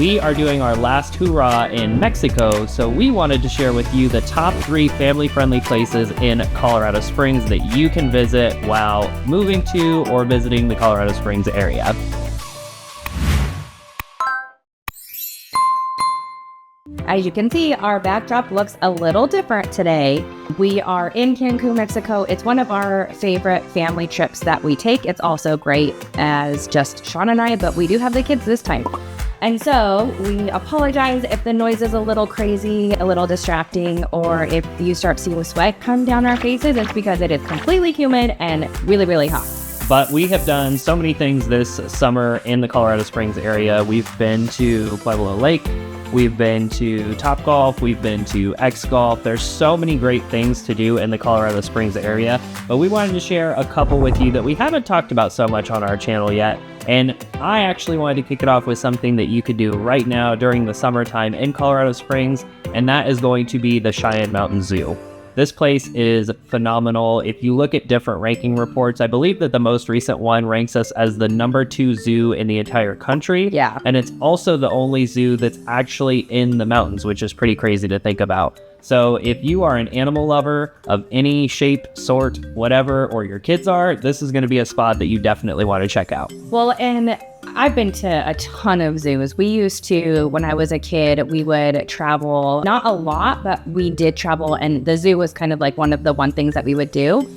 we are doing our last hurrah in Mexico, so we wanted to share with you the top 3 family-friendly places in Colorado Springs that you can visit while moving to or visiting the Colorado Springs area. As you can see, our backdrop looks a little different today. We are in Cancun, Mexico. It's one of our favorite family trips that we take. It's also great as just Sean and I, but we do have the kids this time. And so we apologize if the noise is a little crazy, a little distracting, or if you start seeing sweat come down our faces, it's because it is completely humid and really, really hot. But we have done so many things this summer in the Colorado Springs area. We've been to Pueblo Lake, we've been to Topgolf, we've been to X Golf. There's so many great things to do in the Colorado Springs area, but we wanted to share a couple with you that we haven't talked about so much on our channel yet. And I actually wanted to kick it off with something that you could do right now during the summertime in Colorado Springs, and that is going to be the Cheyenne Mountain Zoo. This place is phenomenal. If you look at different ranking reports, I believe that the most recent one ranks us as the number 2 zoo in the entire country. Yeah. And it's also the only zoo that's actually in the mountains, which is pretty crazy to think about. So if you are an animal lover of any shape, sort, whatever, or your kids are, this is going to be a spot that you definitely want to check out. Well, and I've been to a ton of zoos. We used to, when I was a kid, we would travel, not a lot, but we did travel, and the zoo was kind of like one of the things that we would do.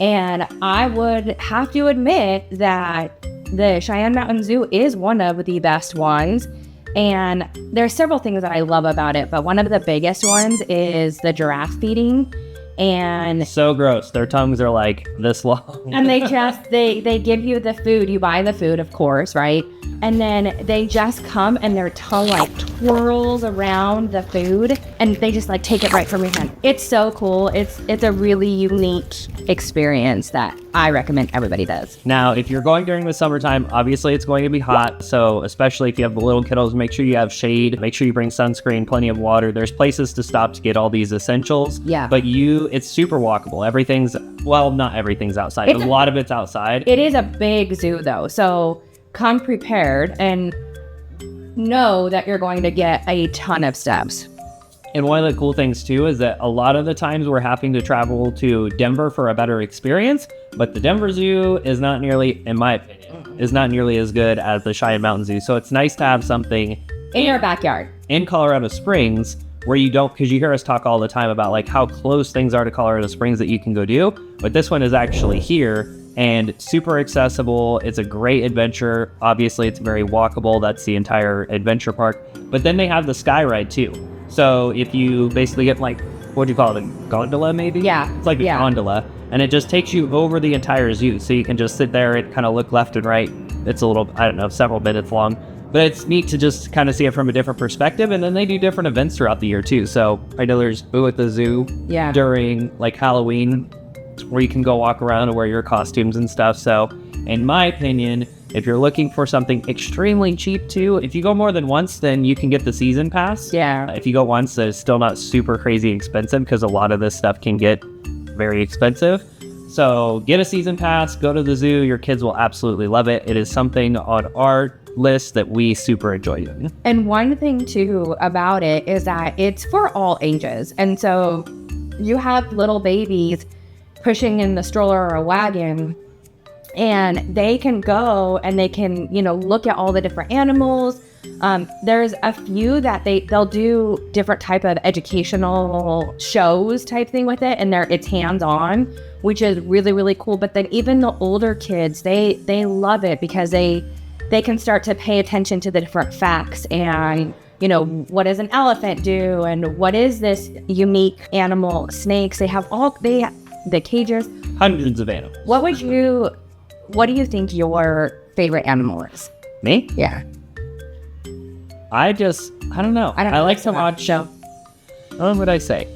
And I would have to admit that the Cheyenne Mountain Zoo is one of the best ones. And there's several things that I love about it, but one of the biggest ones is the giraffe feeding. And so gross. Their tongues are like this long. And they give you the food. You buy the food, of course, right? And then they just come and their tongue like twirls around the food and they just like take it right from your hand. It's so cool. It's a really unique experience that I recommend everybody does. Now, if you're going during the summertime, obviously it's going to be hot. So especially if you have the little kiddos, make sure you have shade, make sure you bring sunscreen, plenty of water. There's places to stop to get all these essentials. Yeah. But it's super walkable. Not everything's outside. A lot of it's outside. It is a big zoo though. So come prepared and know that you're going to get a ton of steps. And one of the cool things too is that a lot of the times we're having to travel to Denver for a better experience, but the Denver Zoo is not nearly, in my opinion, is not nearly as good as the Cheyenne Mountain Zoo. So it's nice to have something in your backyard in Colorado Springs where you don't, because you hear us talk all the time about like how close things are to Colorado Springs that you can go do, but this one is actually here and super accessible. It's a great adventure. Obviously it's very walkable. That's the entire adventure park, but then they have the sky ride too. So if you basically get like, what do you call it, a gondola maybe? Yeah. It's like a gondola, and it just takes you over the entire zoo. So you can just sit there and kind of look left and right. It's a little, I don't know, several minutes long. But it's neat to just kind of see it from a different perspective. And then they do different events throughout the year too. So I know there's Boo at the Zoo during like Halloween, where you can go walk around and wear your costumes and stuff. So in my opinion, if you're looking for something extremely cheap too, if you go more than once, then you can get the season pass. Yeah. If you go once, it's still not super crazy expensive because a lot of this stuff can get very expensive. So get a season pass, go to the zoo. Your kids will absolutely love it. It is something on our list that we super enjoy doing. And one thing too about it is that it's for all ages. And so you have little babies pushing in the stroller or a wagon, and they can go and they can, look at all the different animals. There's a few that they'll do different type of educational shows type thing with it, and it's hands-on, which is really, really cool. But then even the older kids, they love it because they can start to pay attention to the different facts and, what does an elephant do? And what is this unique animal? Snakes, they have the cages. Hundreds of animals. What do you think your favorite animal is? Me? Yeah. I don't know. I like to watch. What would I say?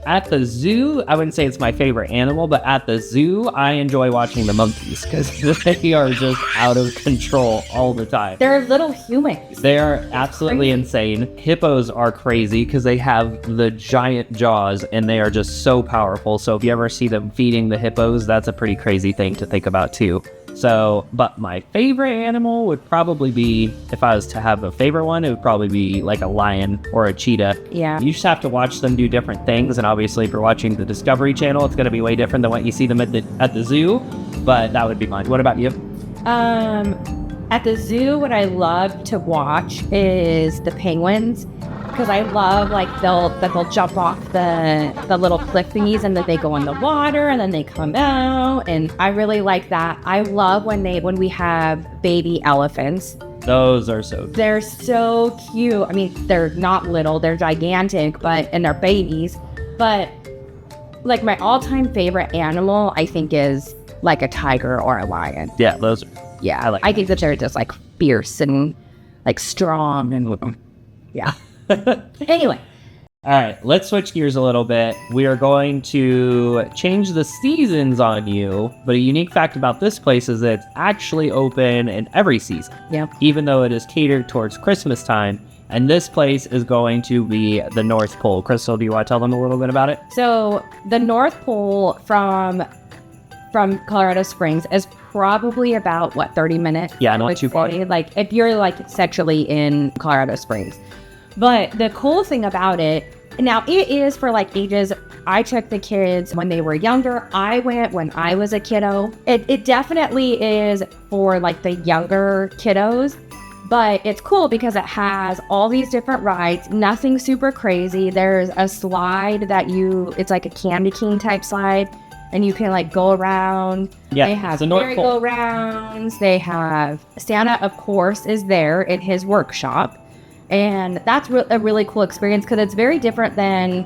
At the zoo, I wouldn't say it's my favorite animal, but at the zoo, I enjoy watching the monkeys because they are just out of control all the time. They're little humans. They are absolutely insane. Hippos are crazy because they have the giant jaws and they are just so powerful. So if you ever see them feeding the hippos, that's a pretty crazy thing to think about too. So, but my favorite animal would probably be, if I was to have a favorite one, it would probably be like a lion or a cheetah. Yeah. You just have to watch them do different things. And obviously, if you're watching the Discovery Channel, it's going to be way different than what you see them at the zoo. But that would be mine. What about you? At the zoo, what I love to watch is the penguins, because I love like they'll jump off the little cliff thingies and then they go in the water and then they come out, and I really like that. I love when we have baby elephants. Those are so cute. They're so cute. I mean, they're not little, they're gigantic, and they're babies. But like my all-time favorite animal, I think, is like a tiger or a lion. Yeah, those. Yeah, I think that they're just like fierce and like strong and yeah. Anyway. All right, let's switch gears a little bit. We are going to change the seasons on you, but a unique fact about this place is that it's actually open in every season. Yep. Even though it is catered towards Christmas time. And this place is going to be the North Pole. Crystal, do you want to tell them a little bit about it? So the North Pole from Colorado Springs is probably about 30 minutes. Yeah, not too far. Like if you're like centrally in Colorado Springs. But the cool thing about it, now it is for like ages. I took the kids when they were younger. I went when I was a kiddo. It definitely is for like the younger kiddos. But it's cool because it has all these different rides, nothing super crazy. There's a slide it's like a candy cane type slide, and you can like go around. Yeah, they have merry-go-rounds. They have Santa, of course, is there in his workshop. And that's a really cool experience because it's very different than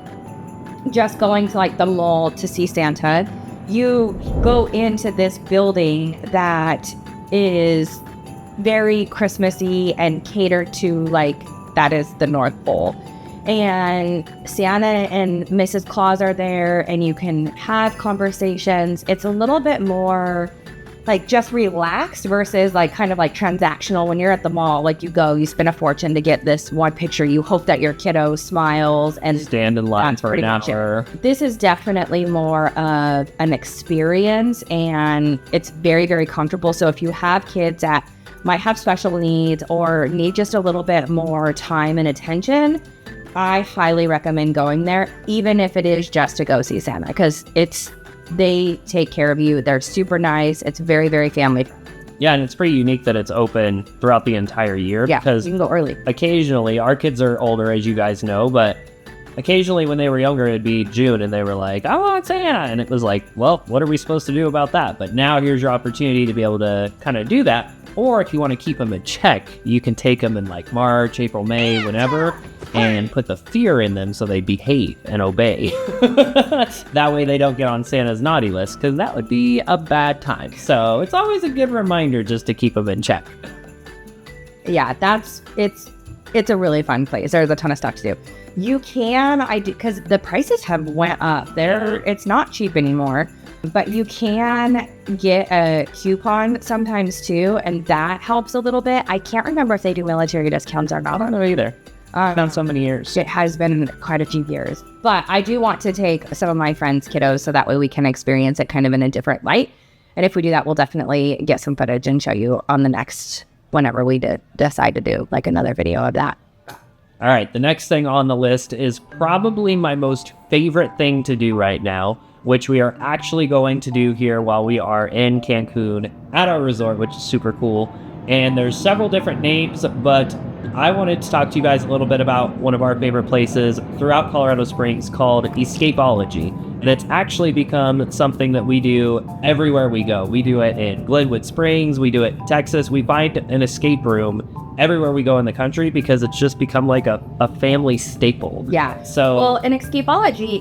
just going to like the mall to see Santa. You go into this building that is very Christmassy and catered to like that is the North Pole, and Santa and Mrs. Claus are there and you can have conversations. It's a little bit more like just relaxed versus like kind of like transactional. When you're at the mall, like you spend a fortune to get this one picture, you hope that your kiddo smiles and stand in line for an hour. This is definitely more of an experience, and it's very, very comfortable. So if you have kids that might have special needs or need just a little bit more time and attention, I highly recommend going there, even if it is just to go see Santa, because they take care of you. They're super nice. It's very, very family. Yeah, and it's pretty unique that it's open throughout the entire year. Yeah, because you can go early. Occasionally, our kids are older, as you guys know, but occasionally when they were younger, it'd be June and they were like, I want Santa. And it was like, well, what are we supposed to do about that? But now here's your opportunity to be able to kind of do that. Or if you want to keep them in check, you can take them in like March, April, May, whenever, and put the fear in them so they behave and obey. That way they don't get on Santa's naughty list, because that would be a bad time. So it's always a good reminder just to keep them in check. Yeah, it's a really fun place. There's a ton of stuff to do. You can, because the prices have went up. It's not cheap anymore. But you can get a coupon sometimes too, and that helps a little bit. I can't remember if they do military discounts or not. I don't know either. It's been so many years. It has been quite a few years. But I do want to take some of my friends' kiddos so that way we can experience it kind of in a different light. And if we do that, we'll definitely get some footage and show you on the next, whenever we decide to do like another video of that. All right, the next thing on the list is probably my most favorite thing to do right now, which we are actually going to do here while we are in Cancun at our resort, which is super cool. And there's several different names, but I wanted to talk to you guys a little bit about one of our favorite places throughout Colorado Springs called Escapology. And it's actually become something that we do everywhere we go. We do it in Glenwood Springs, we do it in Texas. We find an escape room everywhere we go in the country because it's just become like a family staple. Yeah. So well, an Escapology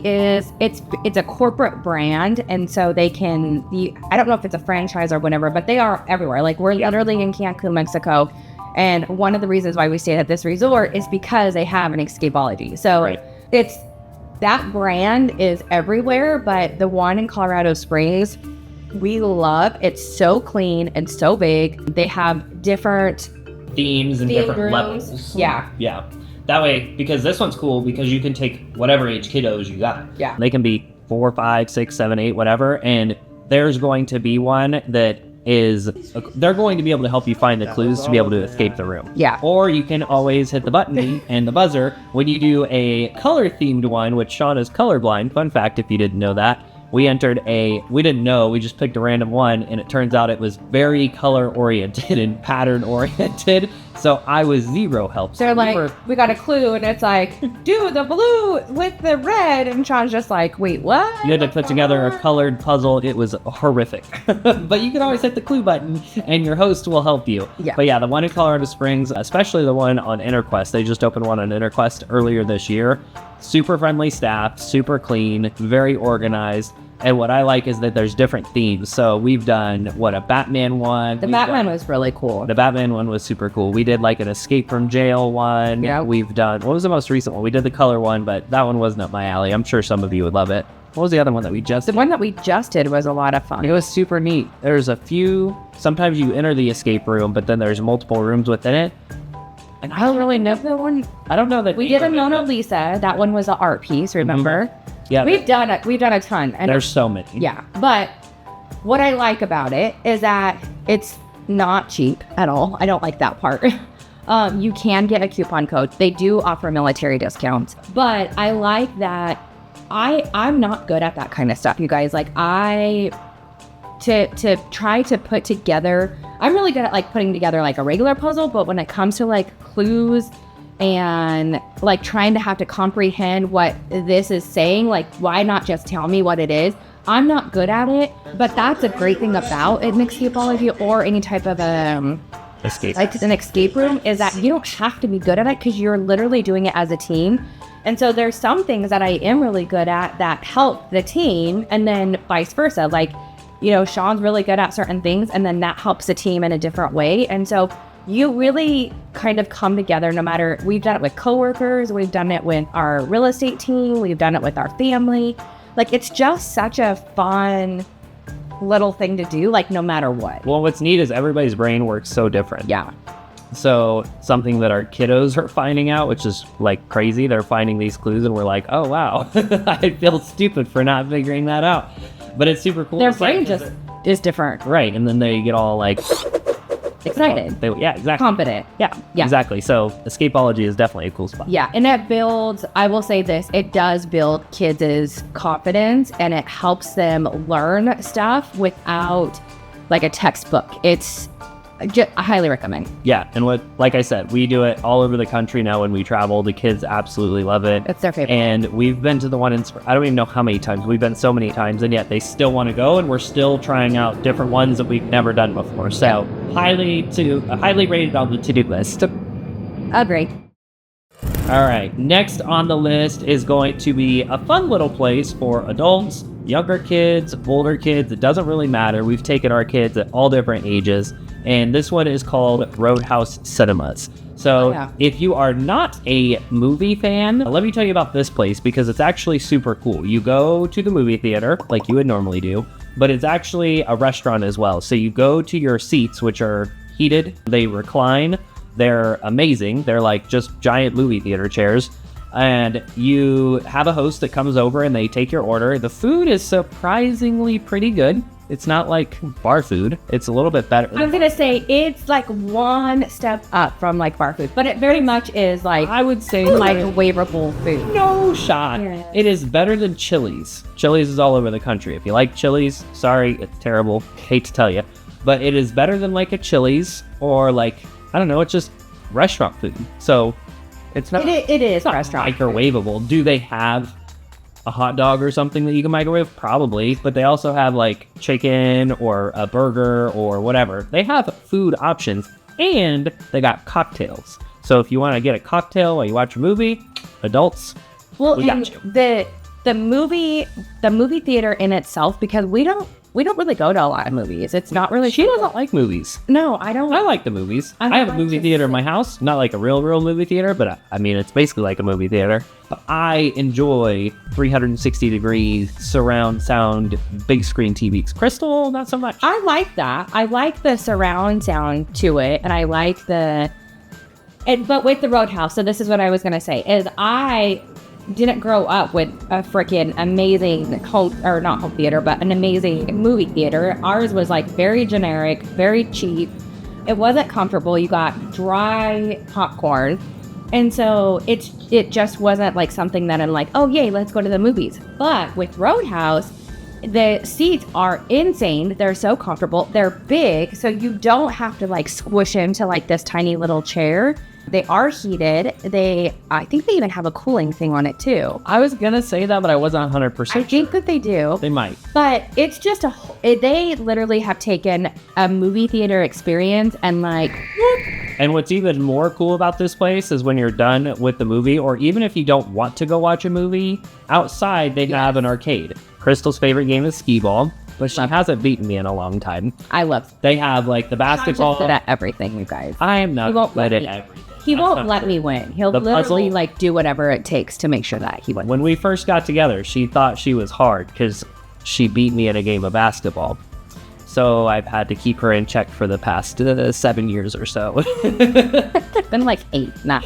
it's a corporate brand, and so they can I don't know if it's a franchise or whatever, but they are everywhere. Like we're literally in Cancun, Mexico, and one of the reasons why we stayed at this resort is because they have an Escapology. So right. That brand is everywhere, but the one in Colorado Springs we love. It's so clean and so big. They have different themes and different rooms. Levels. Yeah. That way, because this one's cool because you can take whatever age kiddos you got. Yeah. They can be 4, 5, 6, 7, 8, whatever. And there's going to be one that is they're going to be able to help you find the clues to be able to escape the room. Yeah. Or you can always hit the button and the buzzer when you do a color-themed one, which Sean is colorblind. Fun fact, if you didn't know that. We didn't know, we just picked a random one, and it turns out it was very color-oriented and pattern-oriented, so I was zero help. They're like, we got a clue, and it's like, do the blue with the red, and Sean's just like, wait, what? You had to put together a colored puzzle. It was horrific. But you can always hit the clue button, and your host will help you. Yeah. But yeah, the one in Colorado Springs, especially the one on InterQuest, they just opened one on InterQuest earlier this year. Super friendly staff, super clean, very organized. And what I like is that there's different themes. So we've done, a Batman one. The Batman was really cool. The Batman one was super cool. We did like an escape from jail one. Yeah. We've done, what was the most recent one? We did the color one, but that one wasn't up my alley. I'm sure some of you would love it. What was the other one that we just The one that we just did was a lot of fun. It was super neat. There's a few, sometimes you enter the escape room, but then there's multiple rooms within it. And I don't really know the one. I don't know that We did a Mona Lisa. That one was an art piece, remember? Yeah. We've done a ton. And there's so many. yeah. But what I like about it is that it's not cheap at all. I don't like that part. You can get a coupon code. They do offer military discounts. But I like that I'm not good at that kind of stuff, you guys. Like to try to put together, I'm really good at like putting together like a regular puzzle, but when it comes to like clues and like trying to have to comprehend what this is saying, like why not just tell me what it is? I'm not good at it, but that's a great thing about an escapology or any type of Escape. like an escape room is that you don't have to be good at it because you're literally doing it as a team. And so there's some things that I am really good at that help the team, and then vice versa. Like, you know, Sean's really good at certain things, and then that helps the team in a different way. And so you really kind of come together no matter, we've done it with coworkers, we've done it with our real estate team, we've done it with our family. Like, it's just such a fun little thing to do, like no matter what. Well, what's neat is everybody's brain works so different. Yeah. So something that our kiddos are finding out, which is like crazy, they're finding these clues and we're like, oh wow, I feel stupid for not figuring that out. But it's super cool. Their brain just is different. Right, and then they get all like excited. Yeah, exactly. Confident. Yeah, exactly. So Escapology is definitely a cool spot. Yeah, and it builds, I will say this, it does build kids' confidence, and it helps them learn stuff without like a textbook. It's I highly recommend. Yeah, and like I said, we do it all over the country now when we travel. The kids absolutely love it. It's their favorite. And we've been to the one in, I don't even know how many times. We've been so many times, and yet they still want to go, and we're still trying out different ones that we've never done before. So highly rated on the to-do list. Agree. All right, next on the list is going to be a fun little place for adults, younger kids, older kids. It doesn't really matter. We've taken our kids at all different ages. And this one is called Roadhouse Cinemas. So if you are not a movie fan, let me tell you about this place because it's actually super cool. You go to the movie theater like you would normally do, but it's actually a restaurant as well. So you go to your seats, which are heated. They recline. They're amazing. They're like just giant movie theater chairs. And you have a host that comes over and they take your order. The food is surprisingly pretty good. It's not like bar food. It's a little bit better. I was going to say it's like one step up from like bar food, but it very much is like, I would say like waivable food. No shot. Yeah. It is better than Chili's. Chili's is all over the country. If you like Chili's, sorry, it's terrible. Hate to tell you. But it is better than like a Chili's or like, I don't know, it's just restaurant food. So it's not. It is not restaurant microwavable. Food. Do they have a hot dog or something that you can microwave? Probably, but they also have like chicken or a burger or whatever. They have food options, and they got cocktails. So if you want to get a cocktail while you watch a movie, adults, we got you. The movie theater in itself, because we don't really go to a lot of movies. It's not really. She doesn't like movies. No, I don't. I like the movies. I have a movie theater in my house. Not like a real movie theater, but I mean, it's basically like a movie theater. But I enjoy 360-degree surround sound, big screen TVs. Crystal, not so much. I like that. I like the surround sound to it, and I like but with the Roadhouse, so this is what I was going to say, is I didn't grow up with a freaking amazing not home theater, but an amazing movie theater. Ours was like very generic, very cheap. It wasn't comfortable. You got dry popcorn. And so it just wasn't like something that I'm like, oh yay, let's go to the movies. But with Roadhouse, the seats are insane. They're so comfortable. They're big, so you don't have to like squish into like this tiny little chair. They are heated. I think they even have a cooling thing on it too. I was gonna say that, but I wasn't 100%. I think that they do. They might. But it's just they literally have taken a movie theater experience and like... And what's even more cool about this place is when you're done with the movie, or even if you don't want to go watch a movie, outside they have an arcade. Crystal's favorite game is skee ball, but she hasn't beaten me in a long time. I love... They have like the basketball. I'm just good at everything, you guys. I am not good at everything. He won't let me win. He'll literally like do whatever it takes to make sure that he wins. When we first got together, she thought she was hard because she beat me in a game of basketball. So I've had to keep her in check for the past 7 years or so. It's been like 8, not.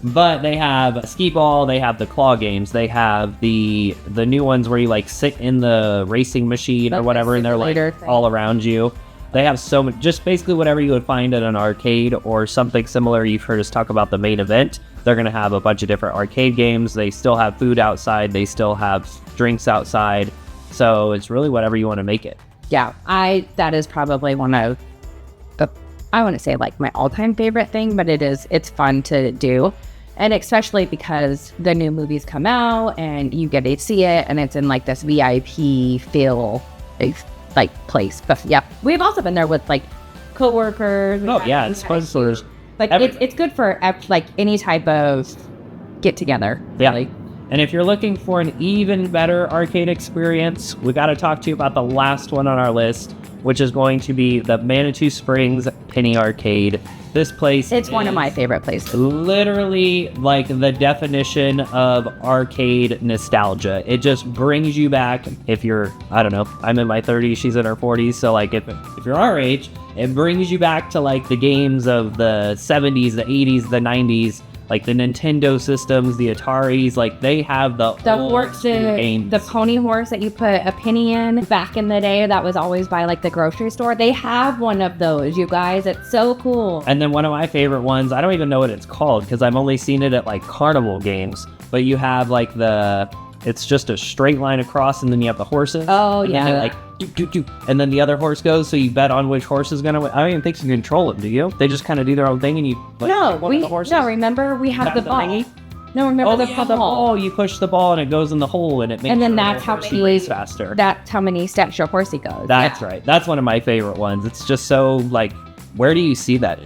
But they have skee ball, they have the claw games, they have the new ones where you like sit in the racing machine or whatever, and they're like all around you. They have so much, just basically whatever you would find at an arcade or something similar. You've heard us talk about the main event. They're going to have a bunch of different arcade games. They still have food outside. They still have drinks outside. So it's really whatever you want to make it. Yeah, that is probably one of the, I want to say like my all-time favorite thing, but it's fun to do. And especially because the new movies come out and you get to see it and it's in like this VIP feel like place. But yeah, we've also been there with like coworkers. Oh yeah, it's fun. Like it's good for like any type of get together. Yeah. Really. And if you're looking for an even better arcade experience, we got to talk to you about the last one on our list, which is going to be the Manitou Springs Penny Arcade. This place it's one of my favorite places. Literally like the definition of arcade nostalgia. It just brings you back. If you're, I don't know, I'm in my 30s, she's in her 40s, so like if you're our age, it brings you back to like the games of the 70s, the 80s, the 90s, like the Nintendo systems, the Ataris. Like they have the horses, the pony horse that you put a penny in back in the day that was always by like the grocery store. They have one of those, you guys. It's so cool. And then one of my favorite ones, I don't even know what it's called because I've only seen it at like carnival games, but you have like it's just a straight line across and then you have the horses. Oh yeah. And like and then the other horse goes, so you bet on which horse is gonna win. I don't even think you can control them, do you? They just kind of do their own thing and you remember we have the ball. No, remember the ball. You push the ball and it goes in the hole and it makes that's how many faster. That's how many steps your horsey goes. That's right. That's one of my favorite ones. It's just so like, where do you see that?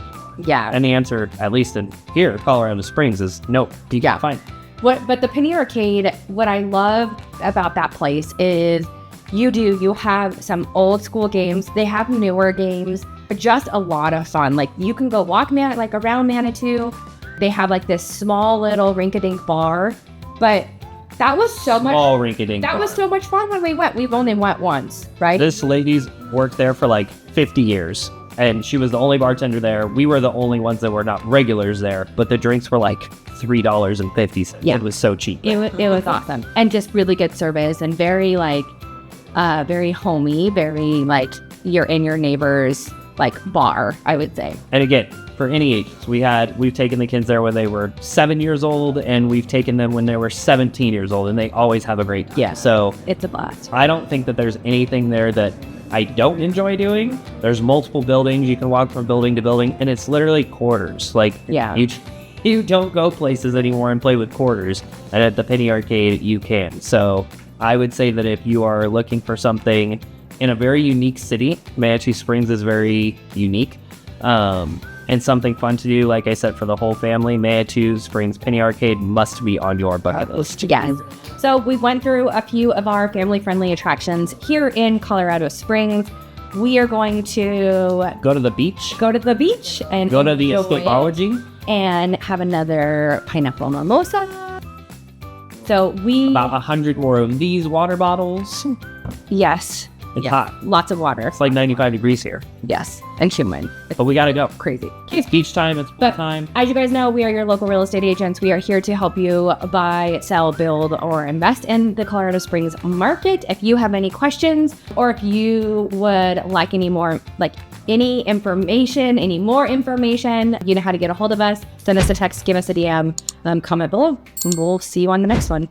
Yeah. And the answer, at least in here, Colorado Springs, is nope. You can't find it. But the Penny Arcade, what I love about that place is you have some old school games. They have newer games, just a lot of fun. Like you can go walk around Manitou. They have like this small little rink-a-dink bar, but that was so much. Small rink-a-dink. That was so much fun when we went. We've only went once, right? This lady's worked there for like 50 years. And she was the only bartender there. We were the only ones that were not regulars there, but the drinks were like $3.50. Yeah. It was so cheap. It was awesome. And just really good service and very like, very homey, very like you're in your neighbor's like bar, I would say. And again, for any ages, we've taken the kids there when they were 7 years old and we've taken them when they were 17 years old and they always have a great time. Yeah. So it's a blast. I don't think that there's anything there that I don't enjoy doing. There's multiple buildings. You can walk from building to building and it's literally quarters. Like yeah. You don't go places anymore and play with quarters. And at the Penny Arcade, you can. So I would say that if you are looking for something in a very unique city, Manitou Springs is very unique. And something fun to do, like I said, for the whole family, Manitou Springs Penny Arcade must be on your bucket list. Yes. So we went through a few of our family-friendly attractions here in Colorado Springs. We are going to go to the beach. And go to the Escapology. And have another pineapple mimosa. So about 100 more of these water bottles. Yes. It's Yeah. hot. Lots of water. It's like 95 degrees here. Yes. And humid. It's But we got to go. crazy. It's beach time. It's But time. as you guys know, we are your local real estate agents. We are here to help you buy, sell, build, or invest in the Colorado Springs market. If you have any questions, or if you would like any more, any information, any more information, you know how to get a hold of us. Send us a text, give us a DM, comment below, and we'll see you on the next one.